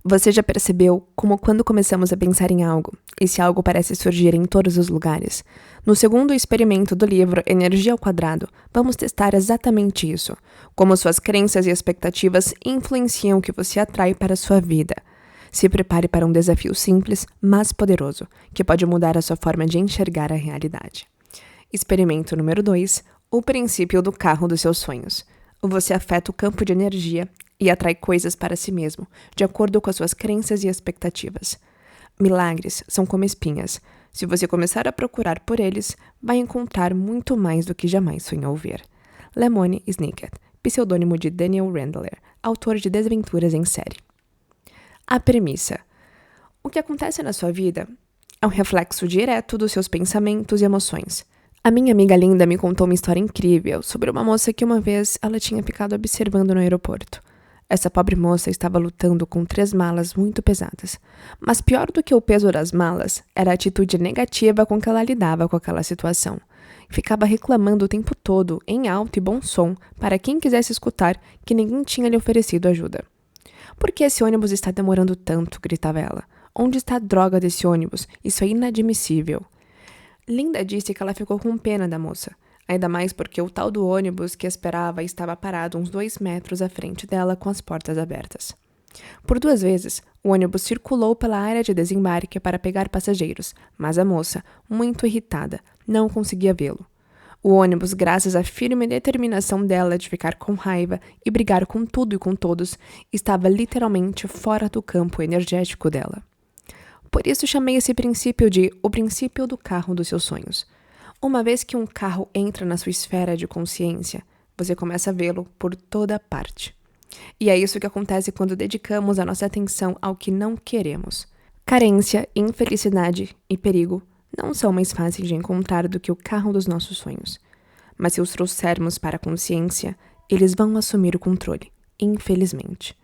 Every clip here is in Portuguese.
Você já percebeu como quando começamos a pensar em algo, esse algo parece surgir em todos os lugares? No segundo experimento do livro Energia ao Quadrado, vamos testar exatamente isso, como suas crenças e expectativas influenciam o que você atrai para a sua vida. Se prepare para um desafio simples, mas poderoso, que pode mudar a sua forma de enxergar a realidade. Experimento número 2, o princípio do carro dos seus sonhos. Você afeta o campo de energia e atrai coisas para si mesmo, de acordo com as suas crenças e expectativas. Milagres são como espinhas. Se você começar a procurar por eles, vai encontrar muito mais do que jamais sonhou ver. Lemony Snicket, pseudônimo de Daniel Randler, autor de Desventuras em Série. A premissa. O que acontece na sua vida é um reflexo direto dos seus pensamentos e emoções. A minha amiga Linda me contou uma história incrível sobre uma moça que uma vez ela tinha ficado observando no aeroporto. Essa pobre moça estava lutando com 3 malas muito pesadas. Mas pior do que o peso das malas era a atitude negativa com que ela lidava com aquela situação. Ficava reclamando o tempo todo, em alto e bom som, para quem quisesse escutar, que ninguém tinha lhe oferecido ajuda. "Por que esse ônibus está demorando tanto?", gritava ela. "Onde está a droga desse ônibus? Isso é inadmissível." Linda disse que ela ficou com pena da moça. Ainda mais porque o tal do ônibus que esperava estava parado uns 2 metros à frente dela com as portas abertas. Por 2 vezes, o ônibus circulou pela área de desembarque para pegar passageiros, mas a moça, muito irritada, não conseguia vê-lo. O ônibus, graças à firme determinação dela de ficar com raiva e brigar com tudo e com todos, estava literalmente fora do campo energético dela. Por isso chamei esse princípio de o princípio do carro dos seus sonhos. Uma vez que um carro entra na sua esfera de consciência, você começa a vê-lo por toda parte. E é isso que acontece quando dedicamos a nossa atenção ao que não queremos. Carência, infelicidade e perigo não são mais fáceis de encontrar do que o carro dos nossos sonhos. Mas se os trouxermos para a consciência, eles vão assumir o controle, infelizmente.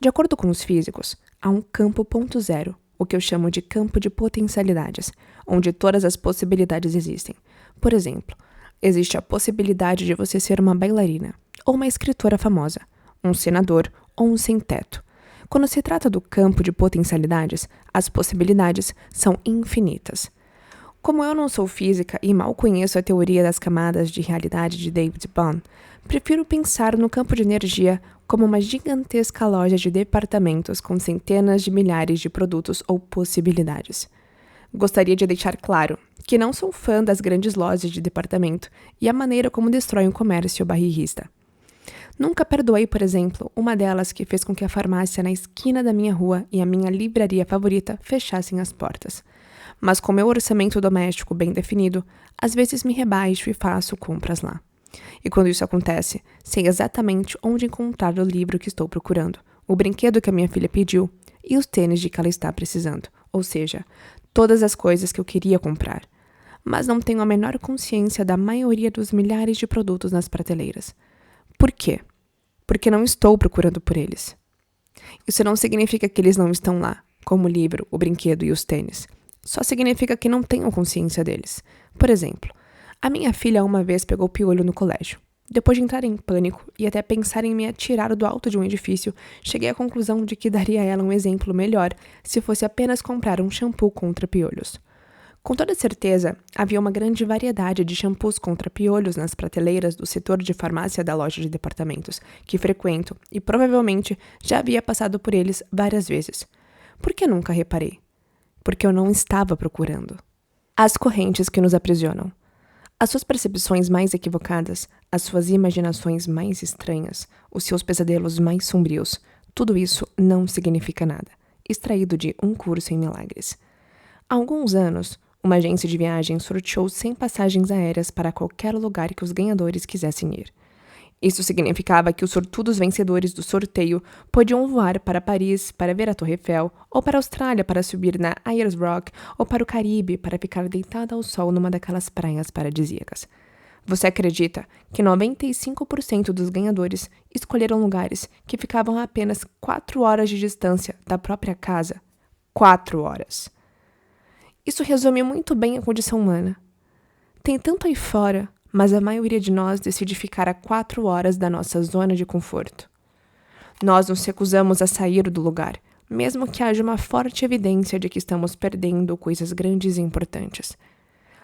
De acordo com os físicos, há um campo ponto zero, o que eu chamo de campo de potencialidades, onde todas as possibilidades existem. Por exemplo, existe a possibilidade de você ser uma bailarina, ou uma escritora famosa, um senador ou um sem-teto. Quando se trata do campo de potencialidades, as possibilidades são infinitas. Como eu não sou física e mal conheço a teoria das camadas de realidade de David Bohm, prefiro pensar no campo de energia como uma gigantesca loja de departamentos com centenas de milhares de produtos ou possibilidades. Gostaria de deixar claro que não sou fã das grandes lojas de departamento e a maneira como destroem o comércio bairrista. Nunca perdoei, por exemplo, uma delas que fez com que a farmácia na esquina da minha rua e a minha livraria favorita fechassem as portas. Mas com meu orçamento doméstico bem definido, às vezes me rebaixo e faço compras lá. E quando isso acontece, sei exatamente onde encontrar o livro que estou procurando, o brinquedo que a minha filha pediu e os tênis de que ela está precisando, ou seja, todas as coisas que eu queria comprar. Mas não tenho a menor consciência da maioria dos milhares de produtos nas prateleiras. Por quê? Porque não estou procurando por eles. Isso não significa que eles não estão lá, como o livro, o brinquedo e os tênis. Só significa que não tenho consciência deles. Por exemplo, a minha filha uma vez pegou piolho no colégio. Depois de entrar em pânico e até pensar em me atirar do alto de um edifício, cheguei à conclusão de que daria a ela um exemplo melhor se fosse apenas comprar um shampoo contra piolhos. Com toda certeza, havia uma grande variedade de shampoos contra piolhos nas prateleiras do setor de farmácia da loja de departamentos, que frequento e provavelmente já havia passado por eles várias vezes. Por que nunca reparei? Porque eu não estava procurando. As correntes que nos aprisionam. As suas percepções mais equivocadas, as suas imaginações mais estranhas, os seus pesadelos mais sombrios, tudo isso não significa nada. Extraído de Um Curso em Milagres. Há alguns anos, uma agência de viagem sorteou 100 passagens aéreas para qualquer lugar que os ganhadores quisessem ir. Isso significava que os sortudos vencedores do sorteio podiam voar para Paris para ver a Torre Eiffel, ou para a Austrália para subir na Ayers Rock, ou para o Caribe para ficar deitada ao sol numa daquelas praias paradisíacas. Você acredita que 95% dos ganhadores escolheram lugares que ficavam a apenas 4 horas de distância da própria casa? 4 horas. Isso resume muito bem a condição humana. Tem tanto aí fora, mas a maioria de nós decide ficar a 4 horas da nossa zona de conforto. Nós nos recusamos a sair do lugar, mesmo que haja uma forte evidência de que estamos perdendo coisas grandes e importantes.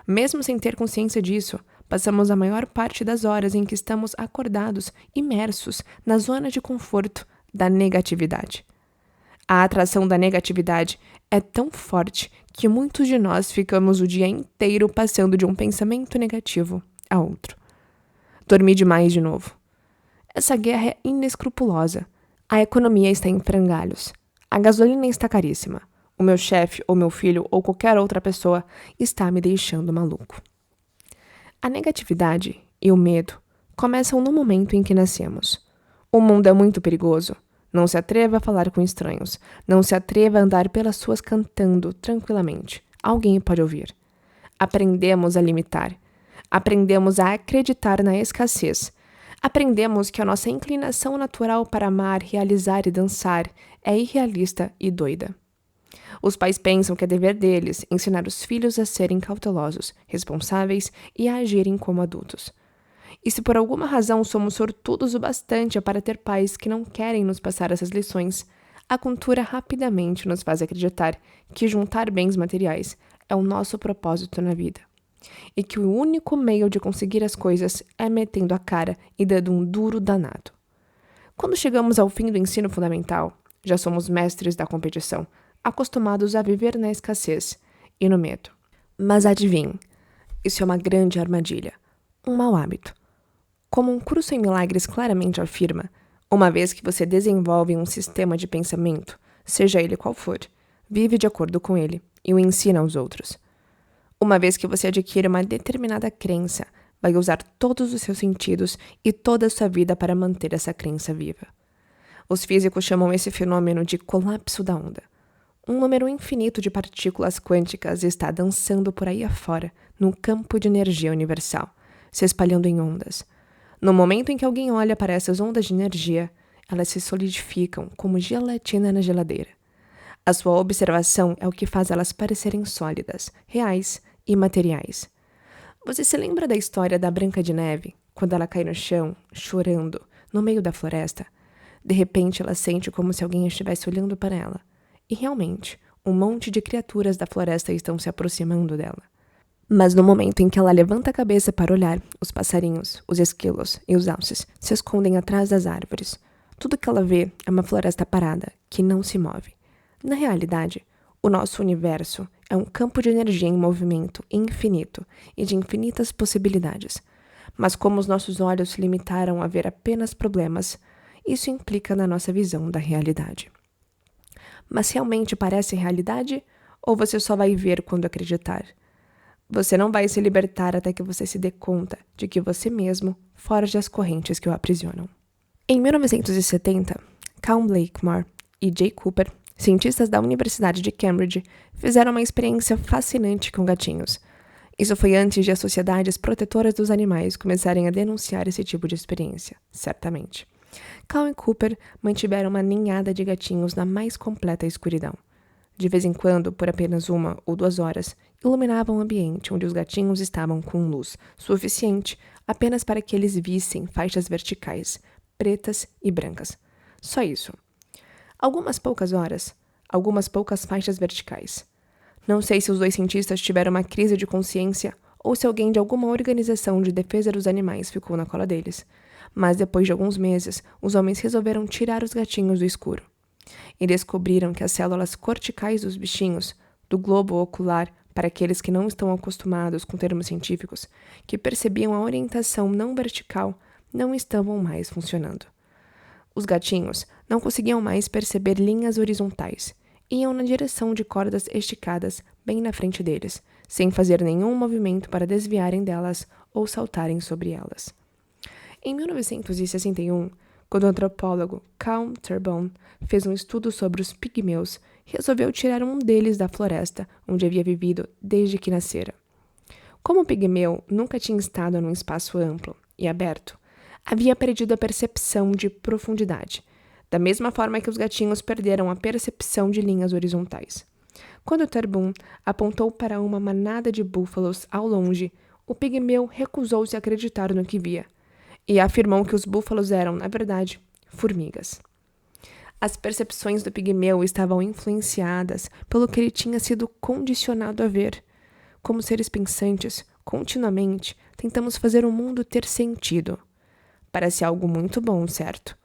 Mesmo sem ter consciência disso, passamos a maior parte das horas em que estamos acordados, imersos na zona de conforto da negatividade. A atração da negatividade é tão forte que muitos de nós ficamos o dia inteiro passando de um pensamento negativo a outro. Dormi demais de novo. Essa guerra é inescrupulosa. A economia está em frangalhos. A gasolina está caríssima. O meu chefe, ou meu filho, ou qualquer outra pessoa está me deixando maluco. A negatividade e o medo começam no momento em que nascemos. O mundo é muito perigoso. Não se atreva a falar com estranhos. Não se atreva a andar pelas ruas cantando tranquilamente. Alguém pode ouvir. Aprendemos a limitar. Aprendemos a acreditar na escassez. Aprendemos que a nossa inclinação natural para amar, realizar e dançar é irrealista e doida. Os pais pensam que é dever deles ensinar os filhos a serem cautelosos, responsáveis e a agirem como adultos. E se por alguma razão somos sortudos o bastante para ter pais que não querem nos passar essas lições, a cultura rapidamente nos faz acreditar que juntar bens materiais é o nosso propósito na vida. E que o único meio de conseguir as coisas é metendo a cara e dando um duro danado. Quando chegamos ao fim do ensino fundamental, já somos mestres da competição, acostumados a viver na escassez e no medo. Mas adivinhe, isso é uma grande armadilha, um mau hábito. Como um curso em milagres claramente afirma, uma vez que você desenvolve um sistema de pensamento, seja ele qual for, vive de acordo com ele e o ensina aos outros. Uma vez que você adquire uma determinada crença, vai usar todos os seus sentidos e toda a sua vida para manter essa crença viva. Os físicos chamam esse fenômeno de colapso da onda. Um número infinito de partículas quânticas está dançando por aí afora, num campo de energia universal, se espalhando em ondas. No momento em que alguém olha para essas ondas de energia, elas se solidificam como gelatina na geladeira. A sua observação é o que faz elas parecerem sólidas, reais e materiais. Você se lembra da história da Branca de Neve, quando ela cai no chão, chorando, no meio da floresta? De repente, ela sente como se alguém estivesse olhando para ela. E realmente, um monte de criaturas da floresta estão se aproximando dela. Mas no momento em que ela levanta a cabeça para olhar, os passarinhos, os esquilos e os alces se escondem atrás das árvores. Tudo que ela vê é uma floresta parada, que não se move. Na realidade, o nosso universo é um campo de energia em movimento infinito e de infinitas possibilidades. Mas como os nossos olhos se limitaram a ver apenas problemas, isso implica na nossa visão da realidade. Mas realmente parece realidade? Ou você só vai ver quando acreditar? Você não vai se libertar até que você se dê conta de que você mesmo forja as correntes que o aprisionam. Em 1970, Cal Blakemore e Jay Cooper, cientistas da Universidade de Cambridge, fizeram uma experiência fascinante com gatinhos. Isso foi antes de as sociedades protetoras dos animais começarem a denunciar esse tipo de experiência, certamente. Cal e Cooper mantiveram uma ninhada de gatinhos na mais completa escuridão. De vez em quando, por apenas 1 ou 2 horas, iluminavam o ambiente onde os gatinhos estavam com luz suficiente apenas para que eles vissem faixas verticais, pretas e brancas. Só isso. Algumas poucas horas, algumas poucas faixas verticais. Não sei se os dois cientistas tiveram uma crise de consciência ou se alguém de alguma organização de defesa dos animais ficou na cola deles. Mas depois de alguns meses, os homens resolveram tirar os gatinhos do escuro. E descobriram que as células corticais dos bichinhos, do globo ocular, para aqueles que não estão acostumados com termos científicos, que percebiam a orientação não vertical, não estavam mais funcionando. Os gatinhos não conseguiam mais perceber linhas horizontais. Iam na direção de cordas esticadas bem na frente deles, sem fazer nenhum movimento para desviarem delas ou saltarem sobre elas. Em 1961, quando o antropólogo Carl Terborn fez um estudo sobre os pigmeus, resolveu tirar um deles da floresta onde havia vivido desde que nascera. Como o pigmeu nunca tinha estado num espaço amplo e aberto, havia perdido a percepção de profundidade, da mesma forma que os gatinhos perderam a percepção de linhas horizontais. Quando Terborn apontou para uma manada de búfalos ao longe, o pigmeu recusou-se a acreditar no que via, e afirmou que os búfalos eram, na verdade, formigas. As percepções do pigmeu estavam influenciadas pelo que ele tinha sido condicionado a ver. Como seres pensantes, continuamente tentamos fazer o mundo ter sentido. Parece algo muito bom, certo?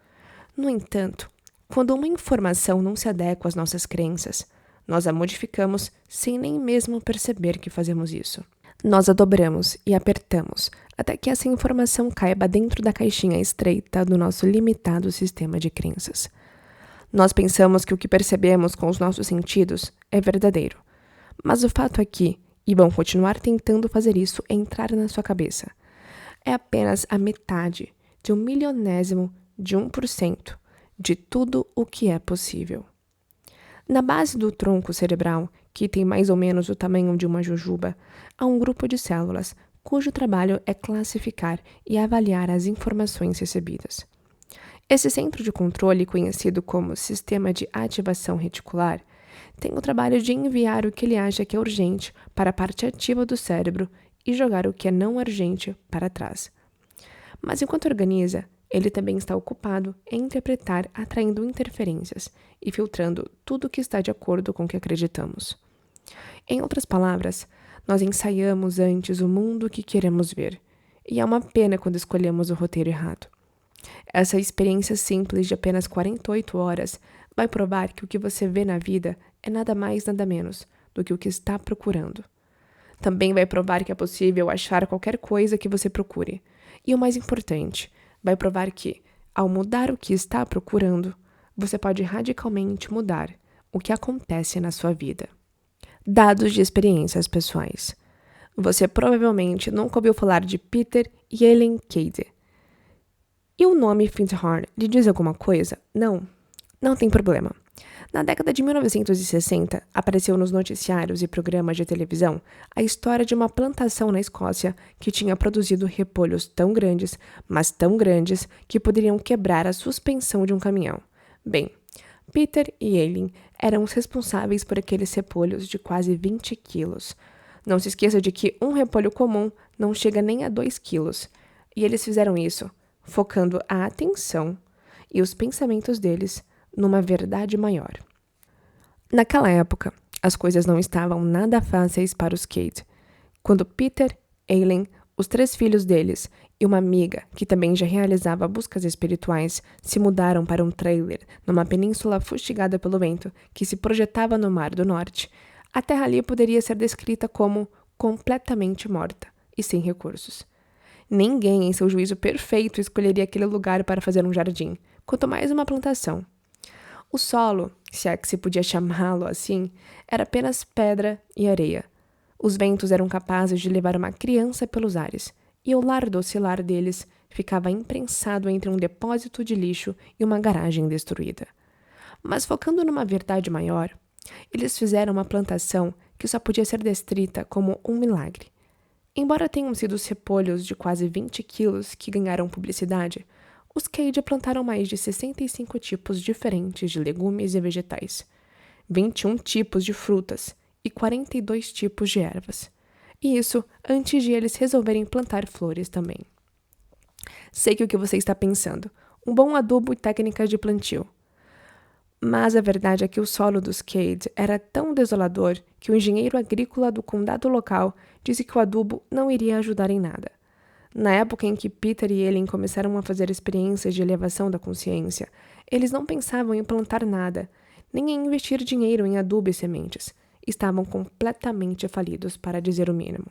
No entanto, quando uma informação não se adequa às nossas crenças, nós a modificamos sem nem mesmo perceber que fazemos isso. Nós a dobramos e apertamos até que essa informação caiba dentro da caixinha estreita do nosso limitado sistema de crenças. Nós pensamos que o que percebemos com os nossos sentidos é verdadeiro, mas o fato é que, e vão continuar tentando fazer isso entrar na sua cabeça, é apenas a metade de 1/1000º de 1% de tudo o que é possível. Na base do tronco cerebral, que tem mais ou menos o tamanho de uma jujuba, há um grupo de células cujo trabalho é classificar e avaliar as informações recebidas. Esse centro de controle, conhecido como Sistema de Ativação Reticular, tem o trabalho de enviar o que ele acha que é urgente para a parte ativa do cérebro e jogar o que é não urgente para trás. Mas enquanto organiza, ele também está ocupado em interpretar, atraindo interferências e filtrando tudo que está de acordo com o que acreditamos. Em outras palavras, nós ensaiamos antes o mundo que queremos ver, e é uma pena quando escolhemos o roteiro errado. Essa experiência simples de apenas 48 horas vai provar que o que você vê na vida é nada mais nada menos do que o que está procurando. Também vai provar que é possível achar qualquer coisa que você procure. E o mais importante, vai provar que, ao mudar o que está procurando, você pode radicalmente mudar o que acontece na sua vida. Dados de experiências pessoais. Você provavelmente nunca ouviu falar de Peter e Ellen Cade. E o nome Findhorn lhe diz alguma coisa? Não? Não tem problema. Na década de 1960, apareceu nos noticiários e programas de televisão a história de uma plantação na Escócia que tinha produzido repolhos tão grandes, mas tão grandes, que poderiam quebrar a suspensão de um caminhão. Bem, Peter e Ellen eram os responsáveis por aqueles repolhos de quase 20 quilos. Não se esqueça de que um repolho comum não chega nem a 2 quilos. E eles fizeram isso focando a atenção e os pensamentos deles numa verdade maior. Naquela época, as coisas não estavam nada fáceis para os Cade. Quando Peter, Ellen, os 3 filhos deles e uma amiga, que também já realizava buscas espirituais, se mudaram para um trailer numa península fustigada pelo vento que se projetava no Mar do Norte, a terra ali poderia ser descrita como completamente morta e sem recursos. Ninguém, em seu juízo perfeito, escolheria aquele lugar para fazer um jardim, quanto mais uma plantação. O solo, se é que se podia chamá-lo assim, era apenas pedra e areia. Os ventos eram capazes de levar uma criança pelos ares, e o lar docilar deles ficava imprensado entre um depósito de lixo e uma garagem destruída. Mas focando numa verdade maior, eles fizeram uma plantação que só podia ser descrita como um milagre. Embora tenham sido os repolhos de quase 20 quilos que ganharam publicidade, os Cade plantaram mais de 65 tipos diferentes de legumes e vegetais, 21 tipos de frutas e 42 tipos de ervas. E isso antes de eles resolverem plantar flores também. Sei que o que você está pensando, um bom adubo e técnicas de plantio. Mas a verdade é que o solo dos Cade era tão desolador que o engenheiro agrícola do condado local disse que o adubo não iria ajudar em nada. Na época em que Peter e Ellen começaram a fazer experiências de elevação da consciência, eles não pensavam em plantar nada, nem em investir dinheiro em adubo e sementes. Estavam completamente falidos, para dizer o mínimo.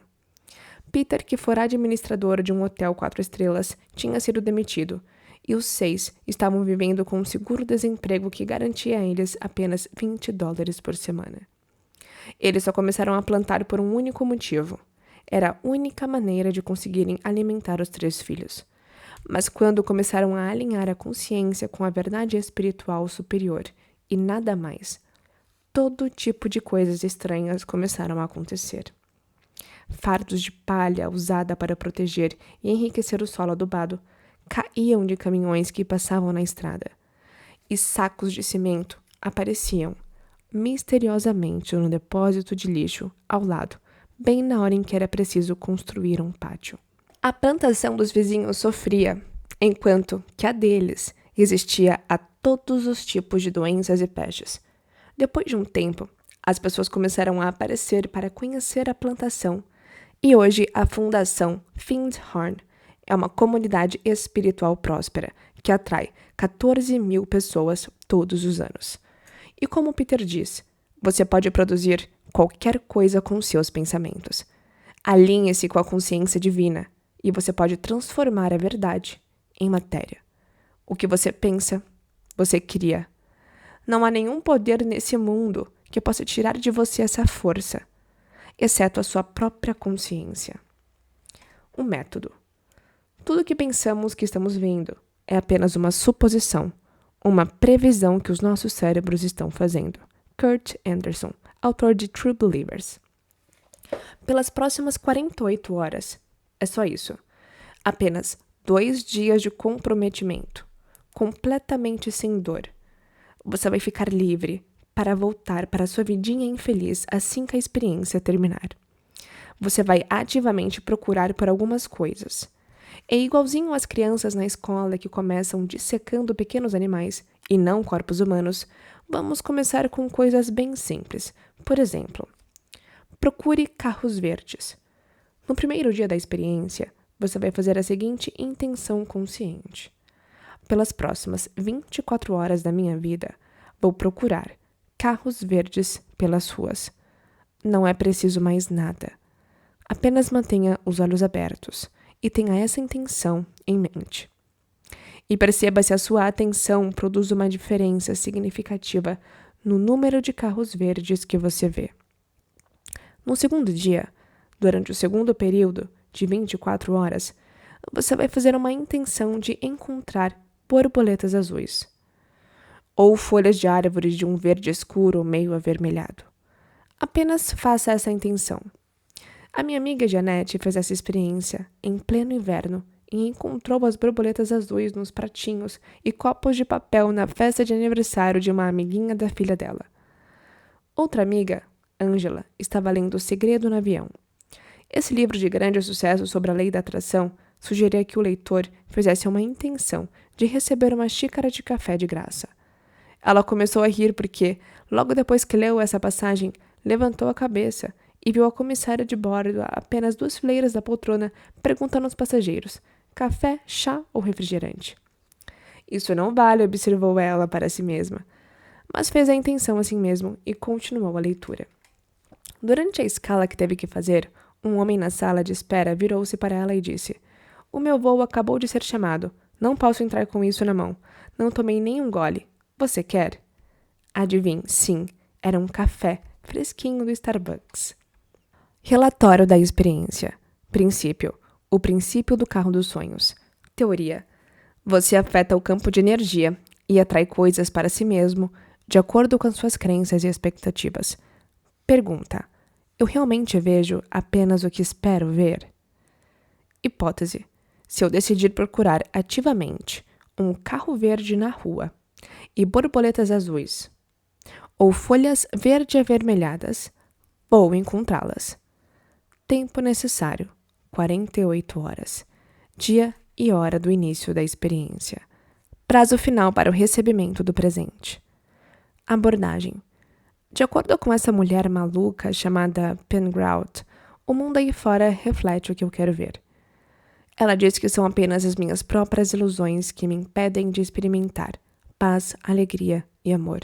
Peter, que fora administrador de um hotel 4 estrelas, tinha sido demitido, e os 6 estavam vivendo com um seguro-desemprego que garantia a eles apenas $20 por semana. Eles só começaram a plantar por um único motivo. Era a única maneira de conseguirem alimentar os 3 filhos. Mas quando começaram a alinhar a consciência com a verdade espiritual superior e nada mais, todo tipo de coisas estranhas começaram a acontecer. Fardos de palha usada para proteger e enriquecer o solo adubado caíam de caminhões que passavam na estrada, e sacos de cimento apareciam misteriosamente no depósito de lixo ao lado, bem na hora em que era preciso construir um pátio. A plantação dos vizinhos sofria, enquanto que a deles resistia a todos os tipos de doenças e pestes. Depois de um tempo, as pessoas começaram a aparecer para conhecer a plantação, e hoje a Fundação Findhorn é uma comunidade espiritual próspera que atrai 14 mil pessoas todos os anos. E como Peter diz, você pode produzir qualquer coisa com seus pensamentos. Alinhe-se com a consciência divina e você pode transformar a verdade em matéria. O que você pensa, você cria. Não há nenhum poder nesse mundo que possa tirar de você essa força, exceto a sua própria consciência. Um método. Tudo que pensamos que estamos vendo é apenas uma suposição, uma previsão que os nossos cérebros estão fazendo. Kurt Anderson, autor de True Believers. Pelas próximas 48 horas, é só isso. Apenas 2 dias de comprometimento, completamente sem dor. Você vai ficar livre para voltar para a sua vidinha infeliz assim que a experiência terminar. Você vai ativamente procurar por algumas coisas. É igualzinho às crianças na escola que começam dissecando pequenos animais e não corpos humanos. Vamos começar com coisas bem simples. Por exemplo, procure carros verdes. No primeiro dia da experiência, você vai fazer a seguinte intenção consciente. Pelas próximas 24 horas da minha vida, vou procurar carros verdes pelas ruas. Não é preciso mais nada. Apenas mantenha os olhos abertos e tenha essa intenção em mente. E perceba se a sua atenção produz uma diferença significativa no número de carros verdes que você vê. No segundo dia, durante o segundo período de 24 horas, você vai fazer uma intenção de encontrar borboletas azuis, ou folhas de árvores de um verde escuro ou meio avermelhado. Apenas faça essa intenção. A minha amiga Janete fez essa experiência em pleno inverno e encontrou as borboletas azuis nos pratinhos e copos de papel na festa de aniversário de uma amiguinha da filha dela. Outra amiga, Angela, estava lendo O Segredo no Avião. Esse livro de grande sucesso sobre a lei da atração sugeria que o leitor fizesse uma intenção de receber uma xícara de café de graça. Ela começou a rir porque, logo depois que leu essa passagem, levantou a cabeça e viu a comissária de bordo a apenas 2 fileiras da poltrona perguntando aos passageiros: café, chá ou refrigerante? Isso não vale, observou ela para si mesma, mas fez a intenção assim mesmo e continuou a leitura. Durante a escala que teve que fazer, um homem na sala de espera virou-se para ela e disse: o meu voo acabou de ser chamado. Não posso entrar com isso na mão. Não tomei nem um gole. Você quer? Adivinhe, sim, era um café fresquinho do Starbucks. Relatório da experiência. Princípio. O princípio do carro dos sonhos. Teoria. Você afeta o campo de energia e atrai coisas para si mesmo de acordo com suas crenças e expectativas. Pergunta. Eu realmente vejo apenas o que espero ver? Hipótese. Se eu decidir procurar ativamente um carro verde na rua e borboletas azuis ou folhas verde avermelhadas, vou encontrá-las. Tempo necessário: 48 horas. Dia e hora do início da experiência. Prazo final para o recebimento do presente. Abordagem. De acordo com essa mulher maluca chamada Pengrout, o mundo aí fora reflete o que eu quero ver. Ela diz que são apenas as minhas próprias ilusões que me impedem de experimentar paz, alegria e amor.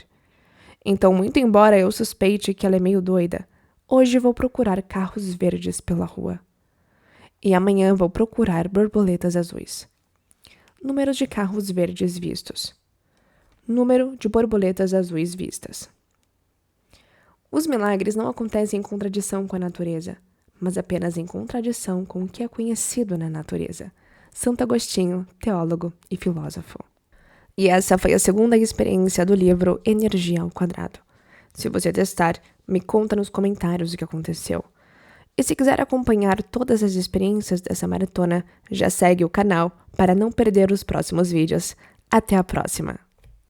Então, muito embora eu suspeite que ela é meio doida, hoje vou procurar carros verdes pela rua. E amanhã vou procurar borboletas azuis. Número de carros verdes vistos. Número de borboletas azuis vistas. Os milagres não acontecem em contradição com a natureza, mas apenas em contradição com o que é conhecido na natureza. Santo Agostinho, teólogo e filósofo. E essa foi a segunda experiência do livro Energia ao Quadrado. Se você testar, me conta nos comentários o que aconteceu. E se quiser acompanhar todas as experiências dessa maratona, já segue o canal para não perder os próximos vídeos. Até a próxima!